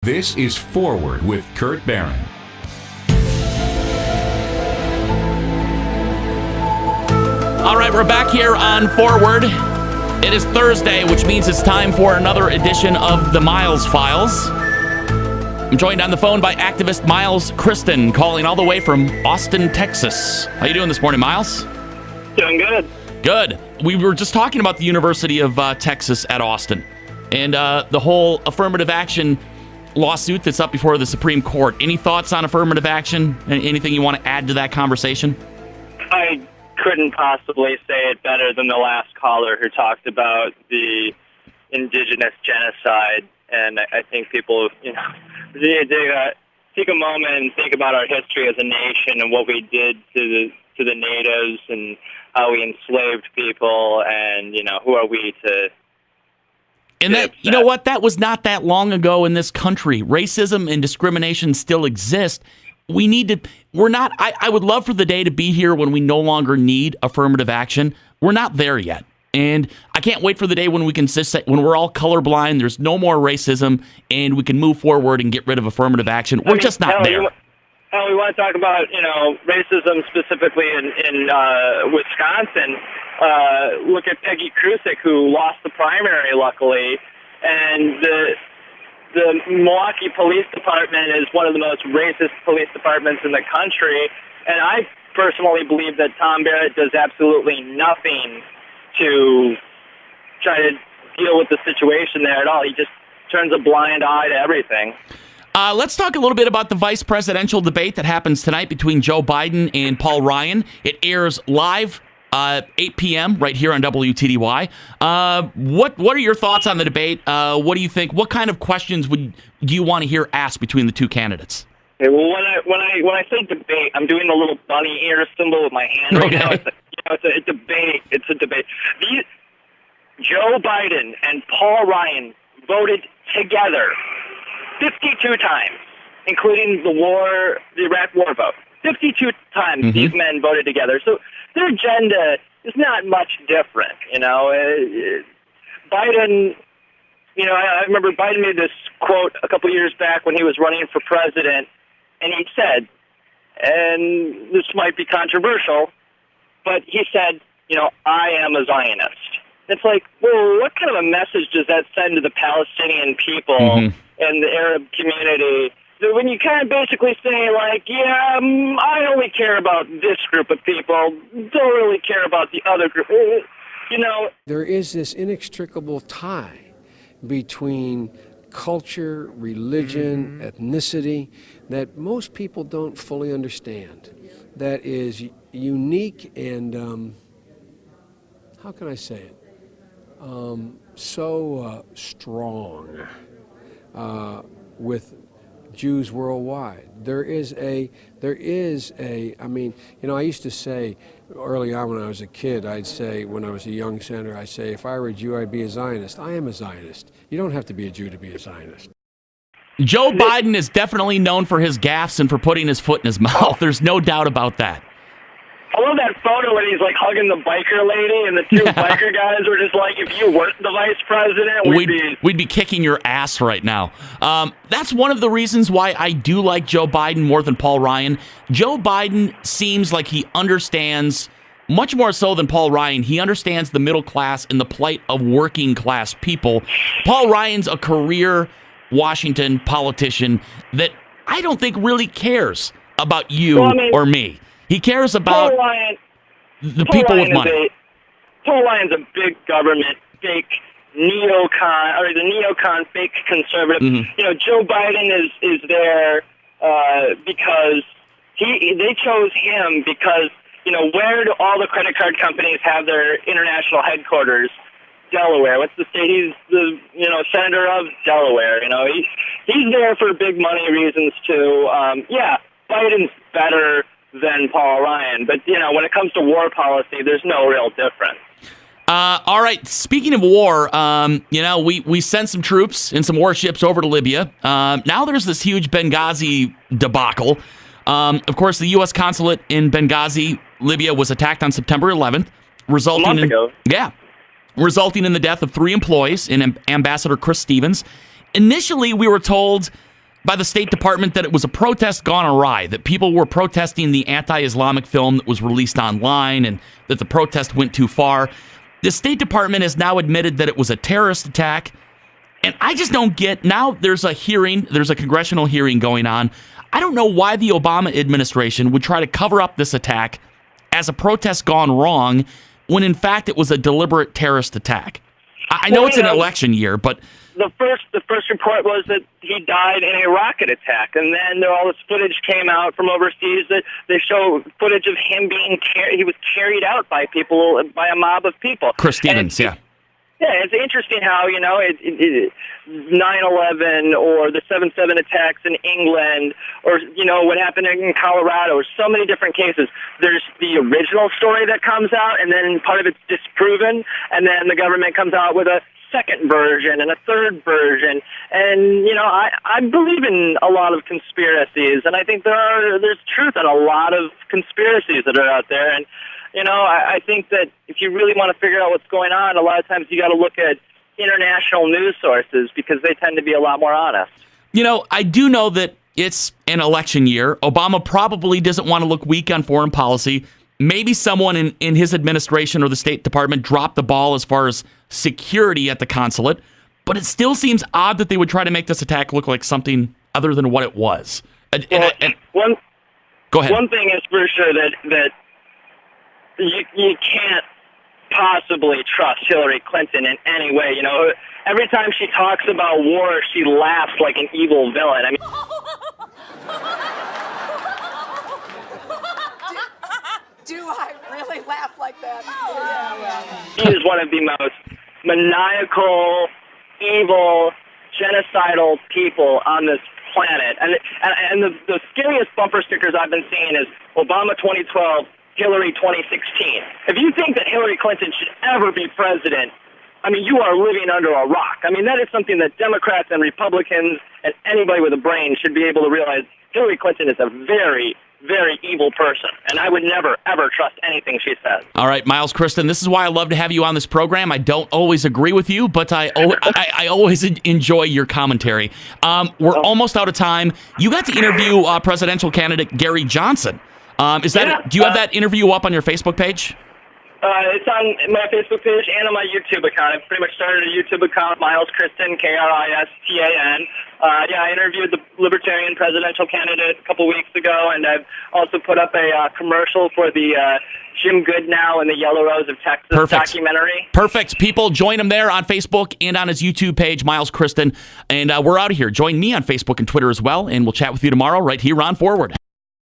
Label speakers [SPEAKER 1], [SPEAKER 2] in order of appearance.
[SPEAKER 1] This is Forward with Kurt Barron.
[SPEAKER 2] All right, we're back here on Forward. It is Thursday, which means it's time for another edition of the Miles Files. I'm joined on the phone by activist Miles Kristen, calling all the way from Austin, Texas. How you doing this morning, Miles?
[SPEAKER 3] Doing good.
[SPEAKER 2] Good. We were just talking about the University of Texas at Austin and the whole affirmative action lawsuit that's up before the Supreme Court. Any thoughts on affirmative action? Anything you want to add to that conversation?
[SPEAKER 3] I couldn't possibly say it better than the last caller who talked about the indigenous genocide. And I think people, need to take a moment and think about our history as a nation and what we did to the natives and how we enslaved people, and who are we to.
[SPEAKER 2] And that, you know what? That was not that long ago in this country. Racism and discrimination still exist. We need to, I would love for the day to be here when we no longer need affirmative action. We're not there yet. And I can't wait for the day when we can say, when we're all colorblind, there's no more racism, and we can move forward and get rid of affirmative action. We're just not there.
[SPEAKER 3] We want to talk about, racism specifically in Wisconsin. Look at Peggy Krusek, who lost the primary, luckily, and the Milwaukee Police Department is one of the most racist police departments in the country, and I personally believe that Tom Barrett does absolutely nothing to try to deal with the situation there at all. He just turns a blind eye to everything.
[SPEAKER 2] Let's talk a little bit about the vice presidential debate that happens tonight between Joe Biden and Paul Ryan. It airs live 8 p.m. right here on WTDY. What are your thoughts on the debate? What do you think? What kind of questions do you want to hear asked between the two candidates?
[SPEAKER 3] Okay, well, when I say debate, I'm doing the little bunny ear symbol with my hand right now. It's a debate. It's a debate. Joe Biden and Paul Ryan voted together 52 times, including the Iraq War vote. 52 times these men voted together. So their agenda is not much different, Biden, I remember Biden made this quote a couple years back when he was running for president, and he said, and this might be controversial, but he said, I am a Zionist. It's like, well, what kind of a message does that send to the Palestinian people and the Arab community? So when you kind of basically say, like, I only care about this group of people, don't really care about the other group,
[SPEAKER 4] There is this inextricable tie between culture, religion, ethnicity that most people don't fully understand. That is unique and, how can I say it? So strong with Jews worldwide. There is a, I used to say early on when I was a kid, I'd say, when I was a young senator, I'd say, if I were a Jew, I'd be a Zionist. I am a Zionist. You don't have to be a Jew to be a Zionist.
[SPEAKER 2] Joe Biden is definitely known for his gaffes and for putting his foot in his mouth. There's no doubt about that.
[SPEAKER 3] I love that photo when he's like hugging the biker lady, and the two biker guys were just like, if you weren't the vice president,
[SPEAKER 2] we'd be kicking your ass right now. That's one of the reasons why I do like Joe Biden more than Paul Ryan. Joe Biden seems like he understands, much more so than Paul Ryan, he understands the middle class and the plight of working class people. Paul Ryan's a career Washington politician that I don't think really cares about you or me. He cares about the people with money.
[SPEAKER 3] Paul Ryan's a big government, fake neocon, or the neocon fake conservative. Joe Biden is there because they chose him because, where do all the credit card companies have their international headquarters? Delaware. What's the state? He's the senator of Delaware. He's there for big money reasons too. Biden's better than Paul Ryan, but when it comes to war policy, there's no real difference.
[SPEAKER 2] All right. Speaking of war, we sent some troops and some warships over to Libya. Now there's this huge Benghazi debacle. Of course, the U.S. consulate in Benghazi, Libya, was attacked on September 11th, resulting in the death of 3 employees and Ambassador Chris Stevens. Initially, we were told by the State Department that it was a protest gone awry, that people were protesting the anti-Islamic film that was released online and that the protest went too far. The State Department has now admitted that it was a terrorist attack. And I just don't get, now there's a congressional hearing going on. I don't know why the Obama administration would try to cover up this attack as a protest gone wrong when in fact it was a deliberate terrorist attack. I know it's an election year, but
[SPEAKER 3] the first report was that he died in a rocket attack, and then all this footage came out from overseas that they show footage of him he was carried out by a mob of people.
[SPEAKER 2] Chris Stevens, yeah.
[SPEAKER 3] Yeah, it's interesting how, 9/11 or the 7/7 attacks in England or, what happened in Colorado, so many different cases. There's the original story that comes out, and then part of it's disproven, and then the government comes out with a second version and a third version. And, I believe in a lot of conspiracies, and I think there's truth in a lot of conspiracies that are out there. And, I think that if you really want to figure out what's going on, a lot of times you got to look at international news sources because they tend to be a lot more honest.
[SPEAKER 2] I do know that it's an election year. Obama probably doesn't want to look weak on foreign policy. Maybe someone in his administration or the State Department dropped the ball as far as security at the consulate, but it still seems odd that they would try to make this attack look like something other than what it was. Go ahead.
[SPEAKER 3] One thing is for sure that you can't possibly trust Hillary Clinton in any way. Every time she talks about war, she laughs like an evil villain. I mean,
[SPEAKER 5] do I really laugh like that?
[SPEAKER 3] She is one of the most maniacal, evil, genocidal people on this planet. And the scariest bumper stickers I've been seeing is Obama 2012, Hillary 2016. If you think that Hillary Clinton should ever be president, you are living under a rock. That is something that Democrats and Republicans and anybody with a brain should be able to realize. Hillary Clinton is a very, very evil person, and I would never, ever trust anything she says.
[SPEAKER 2] All right, Miles Kristen, this is why I love to have you on this program. I don't always agree with you, but I always enjoy your commentary. We're almost out of time. You got to interview presidential candidate Gary Johnson. Do you have that interview up on your Facebook page?
[SPEAKER 3] It's on my Facebook page and on my YouTube account. I've pretty much started a YouTube account, Miles Kristen, Kristan. I interviewed the Libertarian presidential candidate a couple weeks ago, and I've also put up a commercial for the Jim Goodnow and the Yellow Rose of Texas documentary.
[SPEAKER 2] Perfect. People, join him there on Facebook and on his YouTube page, Miles Kristen. And we're out of here. Join me on Facebook and Twitter as well, and we'll chat with you tomorrow right here on Forward.